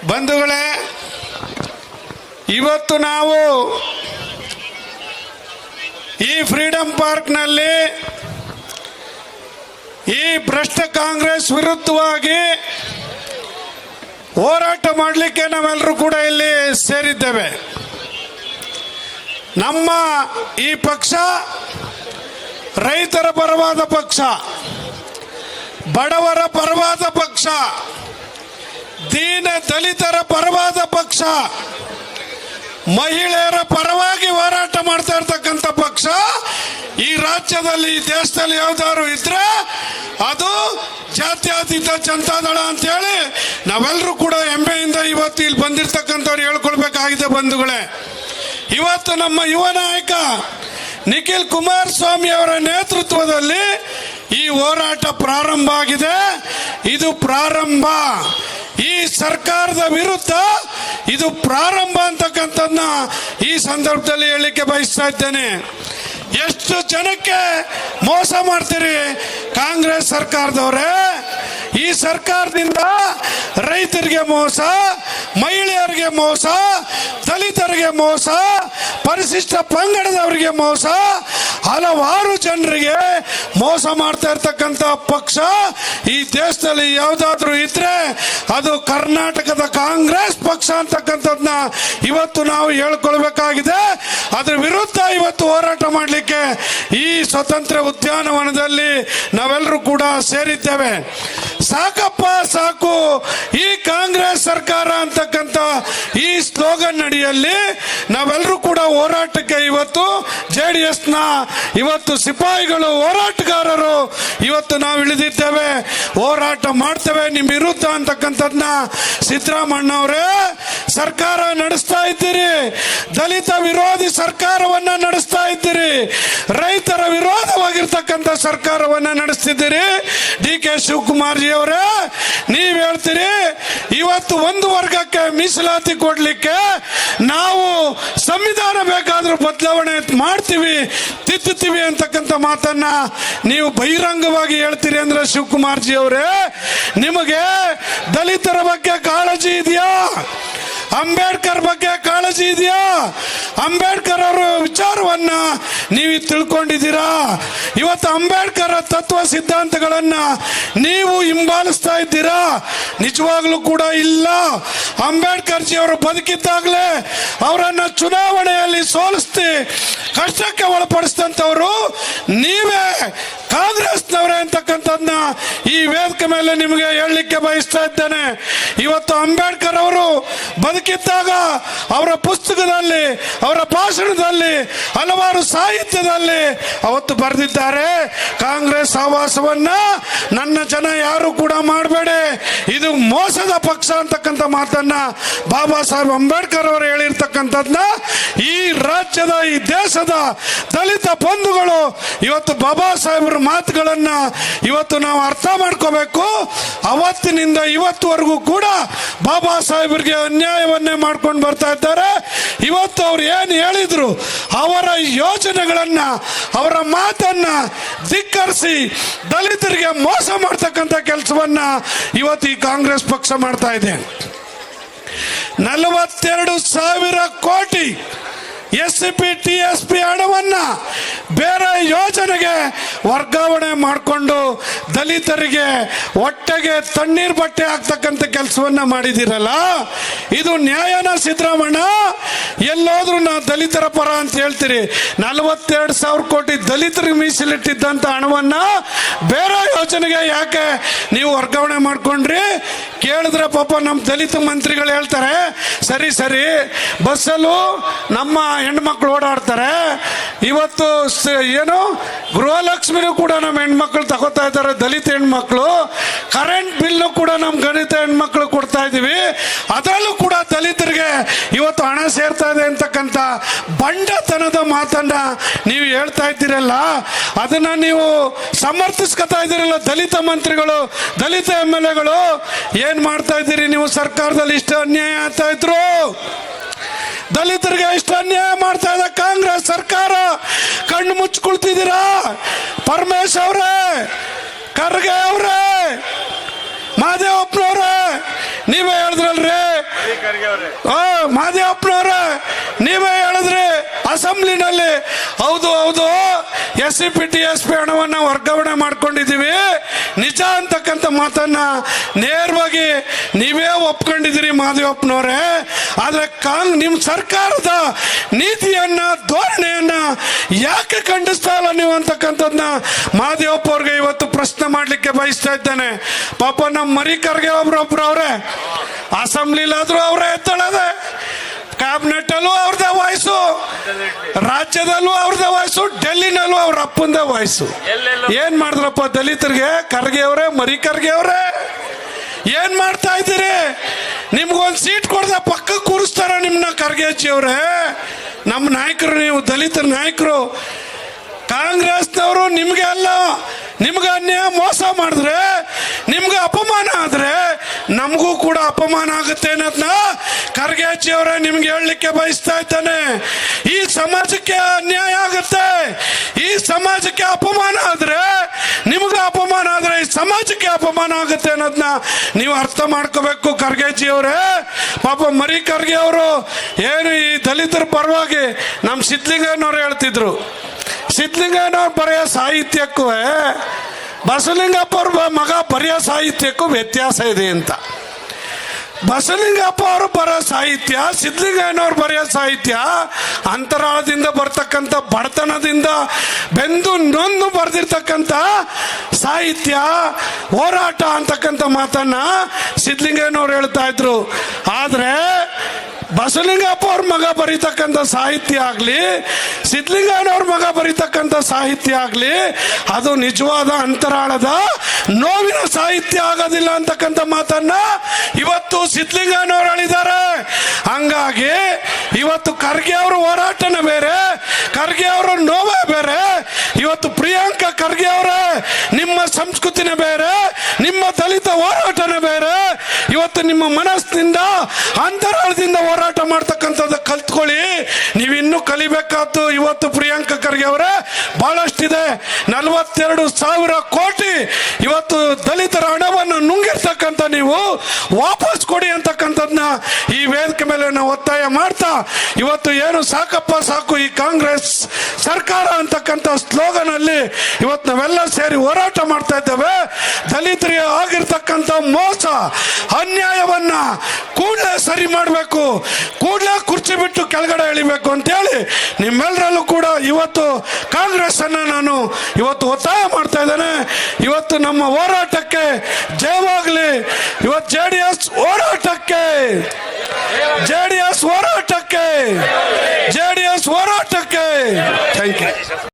ಬಂಧುಗಳೇ, ಇವತ್ತು ನಾವು ಈ ಫ್ರೀಡಂ ಪಾರ್ಕ್ನಲ್ಲಿ ಈ ಭ್ರಷ್ಟ ಕಾಂಗ್ರೆಸ್ ವಿರುದ್ಧವಾಗಿ ಹೋರಾಟ ಮಾಡಲಿಕ್ಕೆ ನಾವೆಲ್ಲರೂ ಕೂಡ ಇಲ್ಲಿ ಸೇರಿದ್ದೇವೆ. ನಮ್ಮ ಈ ಪಕ್ಷ ರೈತರ ಪರವಾದ ಪಕ್ಷ, ಬಡವರ ಪರವಾದ ಪಕ್ಷ, ದೀನ ದಲಿತರ ಪರವಾದ ಪಕ್ಷ, ಮಹಿಳೆಯರ ಪರವಾಗಿ ಹೋರಾಟ ಮಾಡ್ತಾ ಇರ್ತಕ್ಕಂಥ ಪಕ್ಷ ಈ ರಾಜ್ಯದಲ್ಲಿ, ಈ ದೇಶದಲ್ಲಿ ಯಾವ್ದಾದ್ರು ಇದ್ರೆ ಅದು ಜಾತ್ಯತೀತ ಜನತಾದಳ ಅಂತೇಳಿ ನಾವೆಲ್ಲರೂ ಕೂಡ ಹೆಮ್ಮೆಯಿಂದ ಇವತ್ತು ಇಲ್ಲಿ ಬಂದಿರತಕ್ಕಂಥವ್ರು ಹೇಳ್ಕೊಳ್ಬೇಕಾಗಿದೆ. ಬಂಧುಗಳೇ, ಇವತ್ತು ನಮ್ಮ ಯುವ ನಾಯಕ ನಿಖಿಲ್ ಕುಮಾರಸ್ವಾಮಿ ಅವರ ನೇತೃತ್ವದಲ್ಲಿ ಈ ಹೋರಾಟ ಪ್ರಾರಂಭ ಆಗಿದೆ. ಇದು ಪ್ರಾರಂಭ, ಈ ಸರ್ಕಾರದ ವಿರುದ್ಧ ಇದು ಪ್ರಾರಂಭ ಅಂತಕ್ಕಂಥದ್ದನ್ನ ಈ ಸಂದರ್ಭದಲ್ಲಿ ಹೇಳಲಿಕ್ಕೆ ಬಯಸ್ತಾ ಇದ್ದೇನೆ. ಎಷ್ಟು ಜನಕ್ಕೆ ಮೋಸ ಮಾಡ್ತೀರಿ ಕಾಂಗ್ರೆಸ್ ಸರ್ಕಾರದವರೇ? ಈ ಸರ್ಕಾರದಿಂದ ರೈತರಿಗೆ ಮೋಸ, ಮಹಿಳೆಯರಿಗೆ ಮೋಸ, ದಲಿತರಿಗೆ ಮೋಸ, ಪರಿಶಿಷ್ಟ ಪಂಗಡದವರಿಗೆ ಮೋಸ, ಹಲವಾರು ಜನರಿಗೆ ಮೋಸ ಮಾಡ್ತಾ ಇರ್ತಕ್ಕಂಥ ಪಕ್ಷ ಈ ದೇಶದಲ್ಲಿ ಯಾವುದಾದ್ರೂ ಇದ್ರೆ ಅದು ಕರ್ನಾಟಕದ ಕಾಂಗ್ರೆಸ್ ಪಕ್ಷ ಅಂತಕ್ಕಂಥದ್ದನ್ನ ಇವತ್ತು ನಾವು ಹೇಳ್ಕೊಳ್ಬೇಕಾಗಿದೆ. ಅದ್ರ ವಿರುದ್ಧ ಇವತ್ತು ಹೋರಾಟ ಮಾಡಲಿಕ್ಕೆ ಈ ಸ್ವತಂತ್ರ ಉದ್ಯಾನವನದಲ್ಲಿ ನಾವೆಲ್ಲರೂ ಕೂಡ ಸೇರಿದ್ದೇವೆ. ಸಾಕಪ್ಪ ಸಾಕು ಈ ಕಾಂಗ್ರೆಸ್ ಸರ್ಕಾರ ಅಂತಕ್ಕಂಥ ಈ ಸ್ಲೋಗನ್ ಅಡಿಯಲ್ಲಿ ನಾವೆಲ್ಲರೂ ಕೂಡ ಹೋರಾಟಕ್ಕೆ ಇವತ್ತು JDS ನ ಇವತ್ತು ಸಿಪಾಯಿಗಳು, ಹೋರಾಟಗಾರರು ಇವತ್ತು ನಾವು ಇಳಿದಿದ್ದೇವೆ, ಹೋರಾಟ ಮಾಡ್ತೇವೆ ನಿಮ್ಮ ವಿರುದ್ಧ ಅಂತಕ್ಕಂಥದ್ನ ಸಿದ್ದರಾಮಣ್ಣ ಅವರೇ ಸರ್ಕಾರ ನಡೆಸ್ತಾ ಇದ್ದೀರಿ. ದಲಿತ ವಿರೋಧಿ ಸರ್ಕಾರವನ್ನ ನಡೆಸ್ತಾ ಇದ್ದೀರಿ, ರೈತರ ವಿರೋಧವಾಗಿರ್ತಕ್ಕಂಥ ಸರ್ಕಾರವನ್ನ ನಡೆಸ್ತಿದ್ದೀರಿ. DK ಶಿವಕುಮಾರ್ ಜಿ ಅವರೇ, ನೀವ್ ಹೇಳ್ತೀರಿ ಇವತ್ತು ಒಂದು ವರ್ಗಕ್ಕೆ ಮೀಸಲಾತಿ ಕೊಡ್ಲಿಕ್ಕೆ ನಾವು ಸಂವಿಧಾನ ಬೇಕಾದ್ರೂ ಬದಲಾವಣೆ ಮಾಡ್ತೀವಿ, ತಿದ್ದುತ್ತೀವಿ ಅಂತಕ್ಕಂಥ ಮಾತನ್ನ ನೀವು ಬಹಿರಂಗವಾಗಿ ಹೇಳ್ತೀರಿ ಅಂದ್ರೆ ಶಿವಕುಮಾರ್ ಜಿ ಅವರೇ, ನಿಮಗೆ ದಲಿತರ ಬಗ್ಗೆ ಕಾಳಜಿ ಇದೆಯಾ? ಅಂಬೇಡ್ಕರ್ ಬಗ್ಗೆ ಕಾಳಜಿ ಇದೆಯಾ? ಅಂಬೇಡ್ಕರ್ ಅವರ ವಿಚಾರವನ್ನ ನೀವು ತಿಳ್ಕೊಂಡಿದ್ದೀರಾ? ಇವತ್ತು ಅಂಬೇಡ್ಕರ್ ತತ್ವ ಸಿದ್ಧಾಂತಗಳನ್ನ ನೀವು ಹಿಂಬಾಲಿಸ್ತಾ ಇದ್ದೀರಾ? ನಿಜವಾಗ್ಲೂ ಕೂಡ ಇಲ್ಲ. ಅಂಬೇಡ್ಕರ್ ಜಿ ಅವರು ಬದುಕಿದ್ದಾಗಲೇ ಅವರನ್ನ ಚುನಾವಣೆಯಲ್ಲಿ ಸೋಲಿಸ್ತಿ ಕಷ್ಟಕ್ಕೆ ಒಳಪಡಿಸಿದಂಥವ್ರು ನೀವೇ, ಕಾಂಗ್ರೆಸ್ನವರೇ ಅಂತಕ್ಕಂಥದ್ದನ್ನ ಈ ವೇದಿಕೆ ಮೇಲೆ ನಿಮಗೆ ಹೇಳಲಿಕ್ಕೆ ಬಯಸ್ತಾ ಇದ್ದೇನೆ. ಇವತ್ತು ಅಂಬೇಡ್ಕರ್ ಅವರು ಬದುಕಿದ್ದಾಗ ಅವರ ಪುಸ್ತಕದಲ್ಲಿ, ಅವರ ಭಾಷಣದಲ್ಲಿ, ಹಲವಾರು ಸಾಹಿತ್ಯದಲ್ಲಿ ಅವತ್ತು ಬರೆದಿದ್ದಾರೆ, ಕಾಂಗ್ರೆಸ್ ಆವಾಸವನ್ನ ನನ್ನ ಜನ ಯಾರು ಕೂಡ ಮಾಡಬೇಡಿ, ಇದು ಮೋಸದ ಪಕ್ಷ ಅಂತಕ್ಕಂಥ ಮಾತನ್ನ ಬಾಬಾ ಸಾಹೇಬ್ ಅಂಬೇಡ್ಕರ್ ಅವರು ಹೇಳಿರ್ತಕ್ಕಂಥದ್ನ ಈ ರಾಜ್ಯದ, ಈ ದೇಶದ ದಲಿತ ಬಂಧುಗಳು ಇವತ್ತು ಬಾಬಾ ಸಾಹೇಬ್ರ ಮಾತುಗಳನ್ನ ಇವತ್ತು ನಾವು ಅರ್ಥ ಮಾಡ್ಕೋಬೇಕು. ಅವತ್ತಿನಿಂದ ಇವತ್ತುವರೆಗೂ ಕೂಡ ಬಾಬಾ ಸಾಹೇಬ್ರಿಗೆ ಅನ್ಯಾಯವನ್ನೇ ಮಾಡ್ಕೊಂಡು ಬರ್ತಾ ಇದ್ದಾರೆ. ಇವತ್ತು ಅವ್ರು ಏನು ಹೇಳಿದ್ರು, ಅವರ ಯೋಜನೆಗಳನ್ನ, ಅವರ ಮಾತನ್ನ ಧಿಕ್ಕರಿಸಿ ದಲಿತರಿಗೆ ಮೋಸ ಮಾಡ್ತಕ್ಕಂಥ ಕೆಲಸವನ್ನ ಇವತ್ತು ಈ ಕಾಂಗ್ರೆಸ್ ಪಕ್ಷ ಮಾಡ್ತಾ ಇದೆ. 42,000 ಕೋಟಿ SCP TSP ಹಣವನ್ನ ಬೇರೆ ಯೋಜನೆಗೆ ವರ್ಗಾವಣೆ ಮಾಡಿಕೊಂಡು ದಲಿತರಿಗೆ ಹೊಟ್ಟೆಗೆ ತಣ್ಣೀರ್ ಬಟ್ಟೆ ಹಾಕ್ತಕ್ಕಂಥ ಕೆಲಸವನ್ನ ಮಾಡಿದಿರಲ್ಲ, ಇದು ನ್ಯಾಯನ ಸಿದ್ದರಾಮಣ್ಣ? ಎಲ್ಲೋದ್ರೂ ನಾವು ದಲಿತರ ಪರ ಅಂತ ಹೇಳ್ತೀರಿ. 42,000 ಕೋಟಿ ದಲಿತರಿಗೆ ಮೀಸಲಿಟ್ಟಿದ್ದಂತ ಹಣವನ್ನ ಬೇರೆ ಯೋಜನೆಗೆ ಯಾಕೆ ನೀವು ವರ್ಗಾವಣೆ ಮಾಡ್ಕೊಂಡ್ರಿ? ಕೇಳಿದ್ರೆ ಪಾಪ ನಮ್ಮ ದಲಿತ ಮಂತ್ರಿಗಳು ಹೇಳ್ತಾರೆ, ಸರಿ ಸರಿ ಬಸ್ಸಲ್ಲೂ ನಮ್ಮ ಹೆಣ್ಮಕ್ಳು ಓಡಾಡ್ತಾರೆ, ಇವತ್ತು ಏನು ಗೃಹಲಕ್ಷ್ಮಿನೂ ಕೂಡ ನಮ್ಮ ಹೆಣ್ಮಕ್ಳು ತಗೋತಾ ಇದ್ದಾರೆ, ದಲಿತ ಹೆಣ್ಮಕ್ಳು, ಕರೆಂಟ್ ಬಿಲ್ ಕೂಡ ನಮ್ಮ ದಲಿತ ಹೆಣ್ಮಕ್ಳು ಕೊಡ್ತಾ ಇದೀವಿ, ಅದರಲ್ಲೂ ಕೂಡ ದಲಿತರಿಗೆ ಇವತ್ತು ಹಣ ಸೇರ್ತಾ ಇದೆ ಅಂತಕ್ಕಂಥ ಬಂಡತನದ ಮಾತನ್ನ ನೀವು ಹೇಳ್ತಾ ಇದ್ದೀರಲ್ಲ, ಅದನ್ನ ನೀವು ಸಮರ್ಥಿಸ್ಕೊತಾ ಇದ್ದೀರಲ್ಲ ದಲಿತ ಮಂತ್ರಿಗಳು, ದಲಿತ MLAಗಳು. ಏನ್ ಮಾಡ್ತಾ ಇದ್ದೀರಿ ನೀವು? ಸರ್ಕಾರದಲ್ಲಿ ಇಷ್ಟು ಅನ್ಯಾಯ ಆಗ್ತಾ ಇದ್ರು, ದಲಿತರಿಗೆ ಎಷ್ಟು ಅನ್ಯಾಯ ಮಾಡ್ತಾ ಇದೆ ಕಾಂಗ್ರೆಸ್ ಸರ್ಕಾರ. ಕಣ್ಣು ಮುಚ್ಕೊಳ್ತಿದ್ದೀರಾ? ಪರಮೇಶ್ ಅವರೇ, ಖರ್ಗೆ ಅವರೇ, ಮಹದೇವಪ್ಪನವ್ರೆ, ನೀವೇ ಹೇಳಿದ್ರಲ್ರಿ ಮಾದೇವಪ್ಪನವ್ರೆ, ನೀವೇ ಹೇಳಿದ್ರಿ ಅಸೆಂಬ್ಲಿನಲ್ಲಿ, ಹೌದು ಹೌದು SCP TSP ಹಣವನ್ನ ವರ್ಗಾವಣೆ ಮಾಡ್ಕೊಂಡಿದ್ದೀವಿ ನಿಜ ಅಂತಕ್ಕಂಥ ಮಾತನ್ನ ನೇರವಾಗಿ ನೀವೇ ಒಪ್ಕೊಂಡಿದ್ದೀರಿ ಮಾದೇವಪ್ಪನವ್ರೆ. ಆದ್ರೆ ನಿಮ್ ಸರ್ಕಾರದ ನೀತಿಯನ್ನ ಧೋರಣೆಯನ್ನ ಯಾಕೆ ಖಂಡಿಸ್ತಾ ಇಲ್ಲ ನೀವು ಅಂತಕ್ಕಂಥದ್ನ ಮಾದೇವಪ್ಪ ಅವ್ರಿಗೆ ಇವತ್ತು ಪ್ರಶ್ನೆ ಮಾಡ್ಲಿಕ್ಕೆ ಬಯಸ್ತಾ ಇದ್ದೇನೆ. ಪಾಪ ನಮ್ಮ ಮರಿಕರ್ಗೆ ಒಬ್ರೊಬ್ರು ಅವ್ರೆ, ಅಸೆಂಬ್ಲಿಲಾದ್ರೂ ಅವರೇ ಎತ್ತಳದೆ, ಕ್ಯಾಬಿನೆಟ್ ಅಲ್ಲೂ ಅವ್ರದೇ ವಾಯ್ಸು, ರಾಜ್ಯದಲ್ಲೂ ಅವ್ರದೇ ವಾಯ್ಸು, ಡೆಲ್ಲಿನಲ್ಲೂ ಅವ್ರ ಅಪ್ಪಂದೇ ವಾಯ್ಸು. ಏನ್ ಮಾಡಿದ್ರಪ್ಪ ದಲಿತರಿಗೆ? ಖರ್ಗೆ ಅವರೇ, ಮರಿಕರ್ಗೆ ಅವರೇ, ಏನ್ ಮಾಡ್ತಾ ಇದ್ದೀರಿ? ನಿಮ್ಗೊಂದು ಸೀಟ್ ಕೊಡದೆ ಪಕ್ಕಕ್ಕೆ ಕೂರಿಸ್ತಾರ ನಿಮ್ನ ಖರ್ಗೆ ಅಜ್ಜಿ ಅವರೇ. ನಮ್ಮ ನಾಯಕರು, ನೀವು ದಲಿತರ ನಾಯಕರು, ಕಾಂಗ್ರೆಸ್ನವರು ನಿಮ್ಗೆ ಅಲ್ಲ, ನಿಮ್ಗೆ ಅನ್ಯಾಯ ಮೋಸ ಮಾಡಿದ್ರೆ, ನಿಮ್ಗೆ ಅಪಮಾನ ಆದ್ರೆ ನಮಗೂ ಕೂಡ ಅಪಮಾನ ಆಗುತ್ತೆ ಅನ್ನೋದನ್ನ ಖರ್ಗೆ ಅಜ್ಜಿ ಅವರೇ ನಿಮ್ಗೆ ಹೇಳಲಿಕ್ಕೆ ಬಯಸ್ತಾ ಇದ್ದಾನೆ. ಈ ಸಮಾಜಕ್ಕೆ ಅನ್ಯಾಯ ಆಗುತ್ತೆ, ಈ ಸಮಾಜಕ್ಕೆ ಅಪಮಾನ ಆದ್ರೆ, ನಿಮ್ಗೆ ಅಪಮಾನ ಆದ್ರೆ ಈ ಸಮಾಜಕ್ಕೆ ಅಪಮಾನ ಆಗುತ್ತೆ ಅನ್ನೋದನ್ನ ನೀವು ಅರ್ಥ ಮಾಡ್ಕೋಬೇಕು ಖರ್ಗೆ ಅಜ್ಜಿ ಅವರೇ. ಪಾಪ ಮರಿ ಖರ್ಗೆ ಅವರು ಏನು ಈ ದಲಿತರ ಪರವಾಗಿ ನಮ್ಮ ಸಿದ್ಧಲಿಂಗಯ್ಯನವ್ರು ಹೇಳ್ತಿದ್ರು, ಸಿದ್ಧಲಿಂಗಯ್ಯನವ್ರು ಬರೆಯೋ ಸಾಹಿತ್ಯಕ್ಕೂ ಬಸವಲಿಂಗಪ್ಪ ಅವ್ರ ಮಗ ಬರೆಯೋ ಸಾಹಿತ್ಯಕ್ಕೂ ವ್ಯತ್ಯಾಸ ಇದೆ ಅಂತ. ಬಸವಲಿಂಗಪ್ಪ ಅವರು ಬರೋ ಸಾಹಿತ್ಯ, ಸಿದ್ಧಲಿಂಗಯ್ಯನವ್ರು ಬರೆಯೋ ಸಾಹಿತ್ಯ ಅಂತರಾಳದಿಂದ ಬರ್ತಕ್ಕಂಥ ಬಡತನದಿಂದ ಬೆಂದು ನೊಂದು ಬರೆದಿರ್ತಕ್ಕಂಥ ಸಾಹಿತ್ಯ, ಹೋರಾಟ ಅಂತಕ್ಕಂಥ ಮಾತನ್ನ ಸಿದ್ಧಲಿಂಗಯ್ಯನವ್ರು ಹೇಳ್ತಾ ಇದ್ರು. ಆದ್ರೆ ಬಸವಲಿಂಗಪ್ಪ ಅವ್ರ ಮಗ ಬರೀತಕ್ಕಂಥ ಸಾಹಿತ್ಯ ಆಗ್ಲಿ, ಸಿದ್ಧಲಿಂಗಯ್ಯನವ್ರ ಮಗ ಬರೀತಕ್ಕಂಥ ಸಾಹಿತ್ಯ ಆಗ್ಲಿ, ಅದು ನಿಜವಾದ ಅಂತರಾಳದ ನೋವಿನ ಸಾಹಿತ್ಯ ಆಗೋದಿಲ್ಲ ಅಂತಕ್ಕಂಥ ಮಾತನ್ನ ಇವತ್ತು ಸಿದ್ಧಲಿಂಗಯ್ಯನವ್ರು ಹೇಳಿದ್ದಾರೆ. ಹಂಗಾಗಿ ಇವತ್ತು ಖರ್ಗೆ ಅವರ ಹೋರಾಟನ ಬೇರೆ, ಖರ್ಗೆ ಅವರ ನೋವೇ ಬೇರೆ. ಇವತ್ತು ಪ್ರಿಯಾಂಕಾ ಖರ್ಗೆ ಅವರೇ, ನಿಮ್ಮ ಸಂಸ್ಕೃತಿನೇ ಬೇರೆ, ನಿಮ್ಮ ದಲಿತ ಹೋರಾಟನೇ ಬೇರೆ. ಇವತ್ತು ನಿಮ್ಮ ಮನಸ್ಸಿನಿಂದ ಅಂತರಾಳದಿಂದ ಹೋರಾಟ ಮಾಡ್ತಕ್ಕಂಥದ್ದು ಕಲ್ತ್ಕೊಳ್ಳಿ. ನೀವಿನ್ನೂ ಕಲಿಬೇಕಾದ್ದು. ಇವತ್ತು ಪ್ರಿಯಾಂಕಾ ಖರ್ಗೆ ಅವರೇ ಬಹಳಷ್ಟಿದೆ. 42,000 ಕೋಟಿ ಇವತ್ತು ದಲಿತರ ಹಣವನ್ನು ನುಂಗಿರ್ತಕ್ಕಂಥ ನೀವು ವಾಪಸ್ ಕೊಡಿ ಅಂತಕ್ಕಂಥದ್ನ ಈ ವೇದಿಕೆ ಮೇಲೆ ನಾವು ಒತ್ತಾಯ ಮಾಡ್ತಾ, ಇವತ್ತು ಏನು ಸಾಕಪ್ಪ ಸಾಕು ಈ ಕಾಂಗ್ರೆಸ್ ಸರ್ಕಾರ ಅಂತಕ್ಕಂಥ ಸ್ಲೋಗನ್ ಅಲ್ಲಿ ಇವತ್ತು ನಾವೆಲ್ಲ ಸೇರಿ ಹೋರಾಟ ಮಾಡ್ತಾ ಇದ್ದೇವೆ. ದಲಿತರಿಗೆ ಆಗಿರ್ತಕ್ಕಂಥ ಮೋಸ ಅನ್ಯಾಯವನ್ನ ಕೂಡಲೇ ಸರಿ ಮಾಡಬೇಕು, ಕೂಡಲೇ ಕುರ್ಚಿ ಬಿಟ್ಟು ಕೆಳಗಡೆ ಇಳಿಬೇಕು ಅಂತೇಳಿ ನಿಮ್ಮೆಲ್ಲರಲ್ಲೂ ಕೂಡ ಇವತ್ತು ಕಾಂಗ್ರೆಸ್ ಅನ್ನ ನಾನು ಇವತ್ತು ಒತ್ತಾಯ ಮಾಡ್ತಾ ಇದ್ದೇನೆ. ಇವತ್ತು ನಮ್ಮ ಹೋರಾಟಕ್ಕೆ ಜಯವಾಗಲಿ. ಇವತ್ತು JDS ಹೋರಾಟಕ್ಕೆ, JDS ಹೋರಾಟಕ್ಕೆ, JDS ಹೋರಾಟಕ್ಕೆ. Thank you.